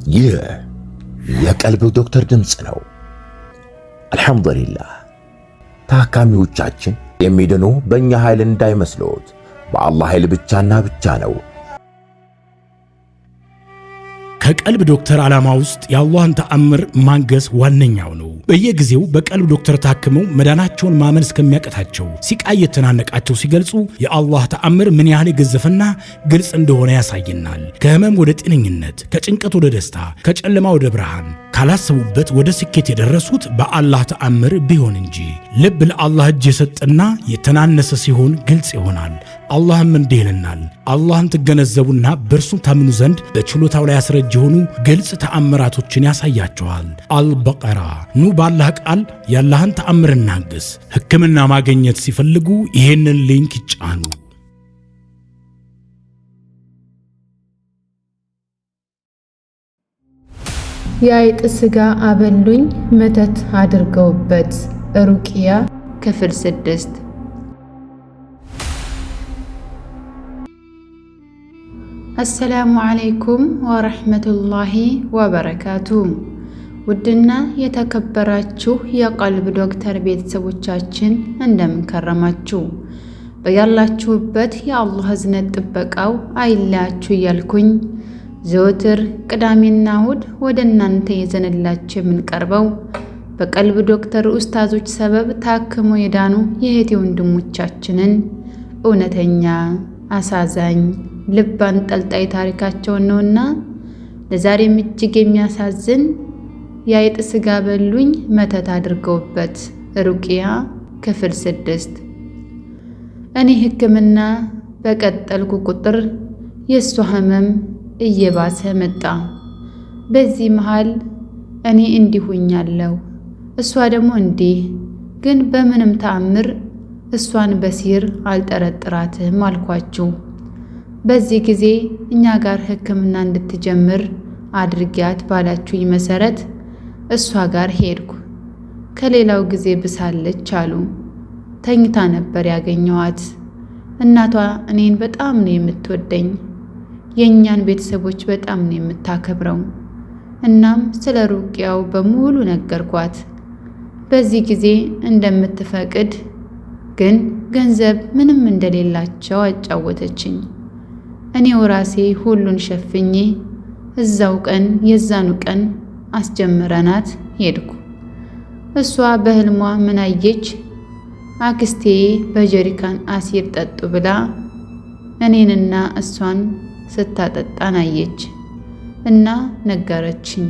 ይህ የቀልብ ዶክተር ድምፅ ነው። አልሐምዱሊላህ። ታካሚዎቻችን የሚድኑ በእኛ ኃይል እንዳይመስሎት፣ በአላህ ኃይል ብቻና ብቻ ነው። ከቀልብ ዶክተር ዓላማ ውስጥ የአላህን ተአምር ማንገስ ዋነኛው ነው። በየጊዜው በቀልብ ዶክተር ታክመው መዳናቸውን ማመን እስከሚያቀታቸው ሲቃይ የተናነቃቸው ሲገልጹ የአላህ ተአምር ምን ያህል የገዘፈና ግልጽ እንደሆነ ያሳየናል። ከህመም ወደ ጤነኝነት፣ ከጭንቀት ወደ ደስታ፣ ከጨለማ ወደ ብርሃን፣ ካላሰቡበት ወደ ስኬት የደረሱት በአላህ ተአምር ቢሆን እንጂ። ልብ ለአላህ እጅ የሰጠና የተናነሰ ሲሆን ግልጽ ይሆናል። አላህም እንዲህ ይለናል፣ አላህን ትገነዘቡና በእርሱ ታምኑ ዘንድ በችሎታው ላይ ያስረጅ የሆኑ ግልጽ ተአምራቶችን ያሳያቸዋል። አልበቀራ። ኑ ባላህ ቃል ያላህን ተአምር እናግስ። ሕክምና ማግኘት ሲፈልጉ ይሄንን ሊንክ ይጫኑ። የአይጥ ስጋ አበሉኝ መተት አድርገውበት። ሩቅያ ክፍል 6። አሰላሙ አለይኩም ወረሕመቱላሂ ወበረካቱ። ውድና የተከበራችሁ የቀልብ ዶክተር ቤተሰቦቻችን እንደምን ከረማችሁ? በያላችሁበት የአላህ እዝነት ጥበቃው አይለያችሁ እያልኩኝ ዘወትር ቅዳሜና እሁድ ወደ እናንተ ይዘንላችሁ የምንቀርበው በቀልብ ዶክተር ኡስታዞች ሰበብ ታክመው የዳኑ የእህቴ ወንድሞቻችንን እውነተኛ አሳዛኝ ልብ አንጠልጣይ ታሪካቸውን ነውና ለዛሬም እጅግ የሚያሳዝን የአይጥ ስጋ በሉኝ መተት አድርገውበት ሩቅያ ክፍል 6። እኔ ሕክምና በቀጠልኩ ቁጥር የእሷ ህመም እየባሰ መጣ። በዚህ መሃል እኔ እንዲሁኛለሁ፣ እሷ ደግሞ እንዲህ። ግን በምንም ተአምር እሷን በሲር አልጠረጥራትም አልኳችሁ። በዚህ ጊዜ እኛ ጋር ሕክምና እንድትጀምር አድርጊያት ባላችሁኝ መሰረት እሷ ጋር ሄድኩ። ከሌላው ጊዜ ብሳለች አሉ። ተኝታ ነበር ያገኘዋት። እናቷ እኔን በጣም ነው የምትወደኝ፣ የእኛን ቤተሰቦች በጣም ነው የምታከብረው። እናም ስለ ሩቅያው በሙሉ ነገርኳት። በዚህ ጊዜ እንደምትፈቅድ ግን ገንዘብ ምንም እንደሌላቸው አጫወተችኝ። እኔው ራሴ ሁሉን ሸፍኜ እዛው ቀን የዛኑ ቀን አስጀምረናት ሄድኩ። እሷ በህልሟ ምን አየች? አክስቴ በጀሪካን አሲር ጠጡ ብላ እኔንና እሷን ስታጠጣን አየች እና ነገረችኝ።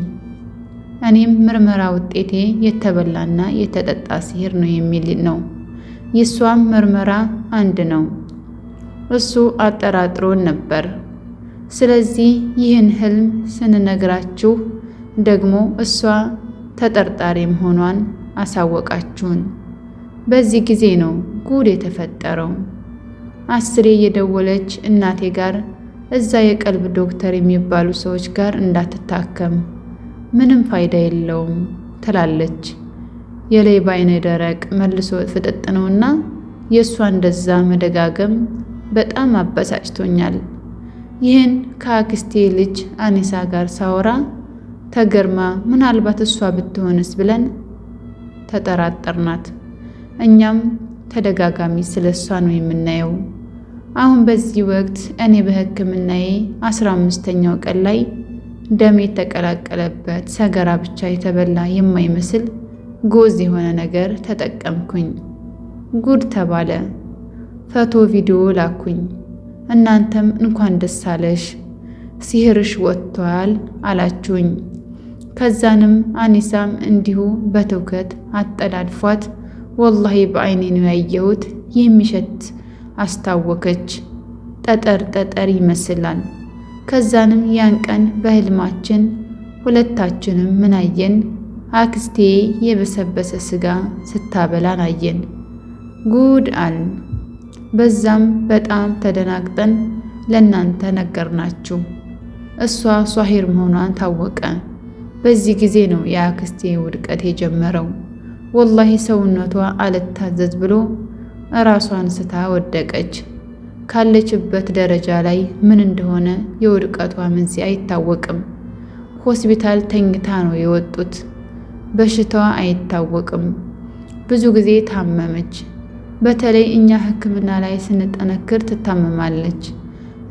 እኔም ምርመራ ውጤቴ የተበላና የተጠጣ ሲህር ነው የሚል ነው። የሷም ምርመራ አንድ ነው። እሱ አጠራጥሮን ነበር። ስለዚህ ይህን ህልም ስንነግራችሁ ደግሞ እሷ ተጠርጣሪ መሆኗን አሳወቃችሁን። በዚህ ጊዜ ነው ጉድ የተፈጠረው። 10 የደወለች እናቴ ጋር እዛ የቀልብ ዶክተር የሚባሉ ሰዎች ጋር እንዳትታከም ምንም ፋይዳ የለውም ትላለች። የሌባ አይነ ደረቅ መልሶ ፍጥጥ ነውና የእሷ እንደዛ መደጋገም በጣም አበሳጭቶኛል። ይህን ከአክስቴ ልጅ አኒሳ ጋር ሳወራ ተገርማ ምናልባት እሷ ብትሆንስ ብለን ተጠራጠርናት። እኛም ተደጋጋሚ ስለ እሷ ነው የምናየው። አሁን በዚህ ወቅት እኔ በሕክምናዬ 15ኛው ቀን ላይ ደም የተቀላቀለበት ሰገራ ብቻ የተበላ የማይመስል ጎዝ የሆነ ነገር ተጠቀምኩኝ። ጉድ ተባለ። ፎቶ ቪዲዮ ላኩኝ። እናንተም እንኳን ደስ አለሽ ሲህርሽ ወጥቷል አላችሁኝ። ከዛንም አኒሳም እንዲሁ በትውከት አጠላልፏት ወላሂ በአይኔ ነው ያየሁት የሚሸት አስታወከች። ጠጠር ጠጠር ይመስላል። ከዛንም ያን ቀን በህልማችን ሁለታችንም ምን አየን? አክስቴ የበሰበሰ ስጋ ስታበላን አየን። ጉድ አልን። በዛም በጣም ተደናግጠን ለናንተ ነገርናችሁ። እሷ ሷሂር መሆኗን ታወቀ። በዚህ ጊዜ ነው የአክስቴ ውድቀት የጀመረው። ወላሂ ሰውነቷ አልታዘዝ ብሎ ራሷን ስታ ወደቀች። ካለችበት ደረጃ ላይ ምን እንደሆነ የውድቀቷ መንስኤ አይታወቅም። ሆስፒታል ተኝታ ነው የወጡት። በሽታዋ አይታወቅም። ብዙ ጊዜ ታመመች። በተለይ እኛ ሕክምና ላይ ስንጠነክር ትታመማለች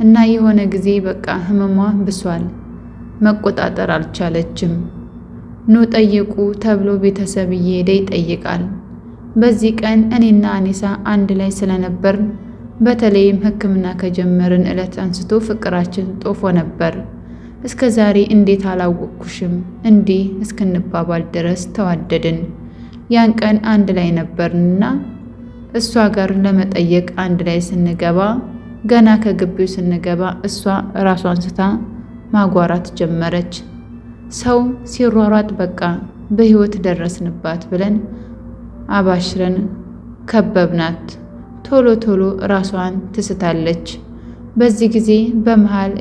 እና የሆነ ጊዜ በቃ ህመሟ ብሷል። መቆጣጠር አልቻለችም። ኑ ጠይቁ ተብሎ ቤተሰብ እየሄደ ይጠይቃል። በዚህ ቀን እኔና አኒሳ አንድ ላይ ስለነበርን በተለይም ሕክምና ከጀመርን ዕለት አንስቶ ፍቅራችን ጦፎ ነበር። እስከ ዛሬ እንዴት አላወቅኩሽም እንዲህ እስክንባባል ድረስ ተዋደድን። ያን ቀን አንድ ላይ ነበርንና እሷ ጋር ለመጠየቅ አንድ ላይ ስንገባ ገና ከግቢው ስንገባ እሷ ራሷን ስታ ማጓራት ጀመረች። ሰው ሲሯሯጥ በቃ በህይወት ደረስንባት ብለን አባሽረን ከበብናት። ቶሎ ቶሎ ራሷን ትስታለች። በዚህ ጊዜ በመሃል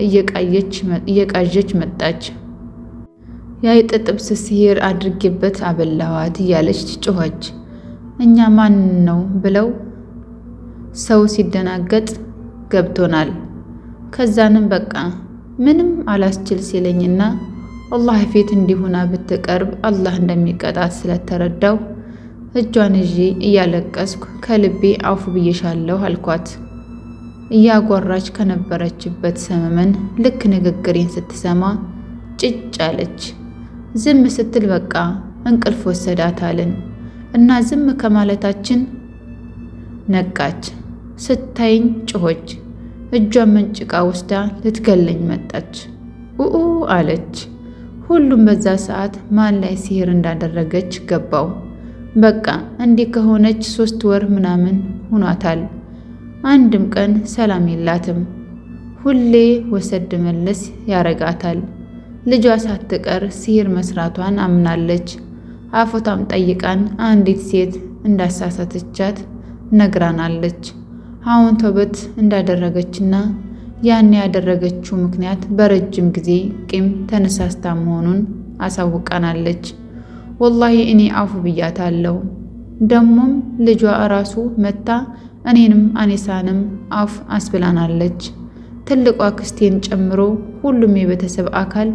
እየቃዠች መጣች። የአይጥ ጥብስ ሲሄር አድርጌበት አበላዋት እያለች ጮኸች። እኛ ማን ነው ብለው ሰው ሲደናገጥ ገብቶናል። ከዛንም በቃ ምንም አላስችል ሲለኝና አላህ ፊት እንዲሆና ብትቀርብ አላህ እንደሚቀጣት ስለተረዳው እጇን ይዤ እያለቀስኩ ከልቤ አውፍ ብዬሻለሁ አልኳት። እያጓራች ከነበረችበት ሰመመን ልክ ንግግሬን ስትሰማ ጭጭ አለች። ዝም ስትል በቃ እንቅልፍ ወሰዳታልን እና ዝም ከማለታችን ነቃች። ስታይኝ ጮኸች። እጇን መንጭቃ ወስዳ ልትገለኝ መጣች። ኡኡ አለች። ሁሉም በዛ ሰዓት ማን ላይ ሲህር እንዳደረገች ገባው። በቃ እንዲህ ከሆነች 3 ወር ምናምን ሆኗታል። አንድም ቀን ሰላም የላትም። ሁሌ ወሰድ መለስ ያረጋታል። ልጇ ሳትቀር ሲህር መስራቷን አምናለች። አፎታም ጠይቃን አንዲት ሴት እንዳሳሳተቻት ነግራናለች። አሁን ተውበት እንዳደረገችና ያን ያደረገችው ምክንያት በረጅም ጊዜ ቂም ተነሳስታ መሆኑን አሳውቃናለች። ወላሂ እኔ አፉ ብያታለሁ። ደሞም ልጇ እራሱ መታ እኔንም አኒሳንም አፍ አስብላናለች። ትልቋ ክስቴን ጨምሮ ሁሉም የቤተሰብ አካል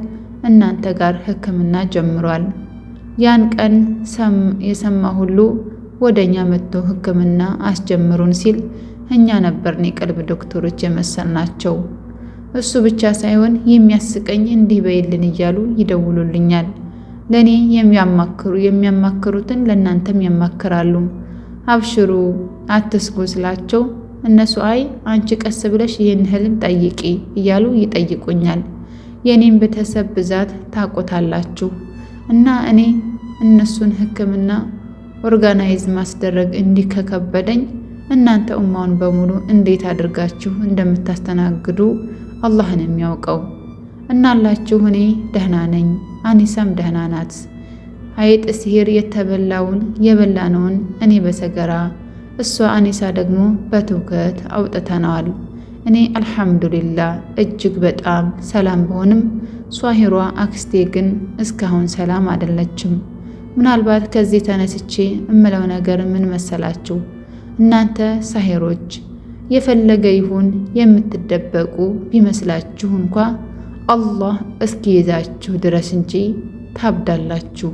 እናንተ ጋር ሕክምና ጀምሯል። ያን ቀን የሰማ ሁሉ ወደኛ መጥቶ ሕክምና አስጀምሩን ሲል እኛ ነበርን የቀልብ ዶክተሮች የመሰልናቸው። እሱ ብቻ ሳይሆን የሚያስቀኝ እንዲህ በይልን እያሉ ይደውሉልኛል። ለኔ የሚያማክሩትን ለእናንተም ያማክራሉ። አብሽሩ አትስጉ ስላቸው እነሱ አይ አንቺ ቀስ ብለሽ ይህን ህልም ጠይቂ እያሉ ይጠይቁኛል። የኔም ቤተሰብ ብዛት ታቆታላችሁ እና እኔ እነሱን ሕክምና ኦርጋናይዝ ማስደረግ እንዲህ ከከበደኝ እናንተ ኡማውን በሙሉ እንዴት አድርጋችሁ እንደምታስተናግዱ አላህን የሚያውቀው። እናላችሁ እኔ ደህና ነኝ፣ አኒሳም ደህና ናት። አይጥ ሲህር የተበላውን የበላነውን እኔ በሰገራ እሷ አኒሳ ደግሞ በትውከት አውጥተናል። እኔ አልሐምዱሊላህ እጅግ በጣም ሰላም ብሆንም ሷሂሯ አክስቴ ግን እስካሁን ሰላም አይደለችም። ምናልባት ከዚህ ተነስቼ እምለው ነገር ምን መሰላችሁ? እናንተ ሳሂሮች የፈለገ ይሁን የምትደበቁ ቢመስላችሁ እንኳ አላህ እስኪይዛችሁ ድረስ እንጂ ታብዳላችሁ፣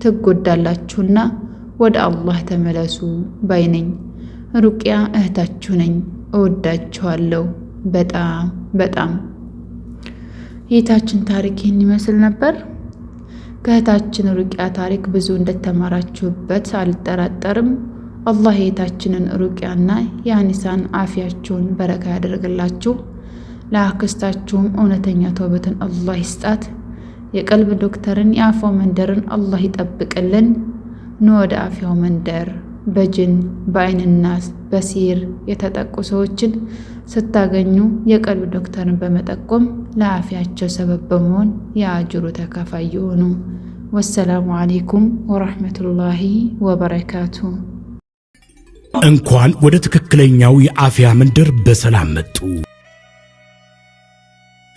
ትጎዳላችሁና ወደ አላህ ተመለሱ ባይነኝ። ሩቅያ እህታችሁ ነኝ። እወዳችኋለሁ በጣም በጣም። የእህታችን ታሪክ ይህን ይመስል ነበር። ከእህታችን ሩቅያ ታሪክ ብዙ እንደተማራችሁበት አልጠራጠርም። አላህ የእህታችንን ሩቅያና የአኒሳን አፊያቸውን በረካ ያደርግላችሁ። ለአክስታችሁም እውነተኛ ተውበትን አላህ ይስጣት። የቀልብ ዶክተርን የአፋው መንደርን አላህ ይጠብቅልን። ኑ ወደ አፊያው መንደር። በጅን በአይንና በሲር የተጠቁ ሰዎችን ስታገኙ የቀልብ ዶክተርን በመጠቆም ለአፊያቸው ሰበብ በመሆን የአጅሩ ተካፋይ ይሆኑ። ወሰላሙ አለይኩም ወራህመቱላሂ ወበረካቱ። እንኳን ወደ ትክክለኛው የአፊያ መንደር በሰላም መጡ።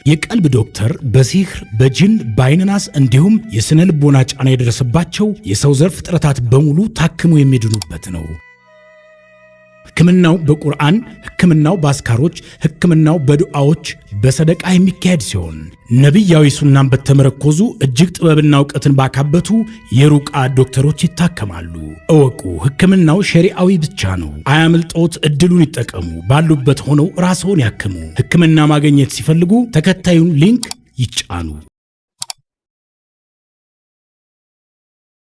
የቀልብ ዶክተር በሲህር በጅን በአይንናስ እንዲሁም የስነ ልቦና ጫና የደረሰባቸው የሰው ዘር ፍጥረታት በሙሉ ታክሞ የሚድኑበት ነው። ሕክምናው በቁርአን፣ ሕክምናው በአስካሮች፣ ሕክምናው በዱዓዎች በሰደቃ የሚካሄድ ሲሆን ነቢያዊ ሱናን በተመረኮዙ እጅግ ጥበብና እውቀትን ባካበቱ የሩቃ ዶክተሮች ይታከማሉ። እወቁ፣ ሕክምናው ሸሪዓዊ ብቻ ነው። አያምልጦት፣ እድሉን ይጠቀሙ። ባሉበት ሆነው ራስዎን ያክሙ። ሕክምና ማግኘት ሲፈልጉ ተከታዩን ሊንክ ይጫኑ።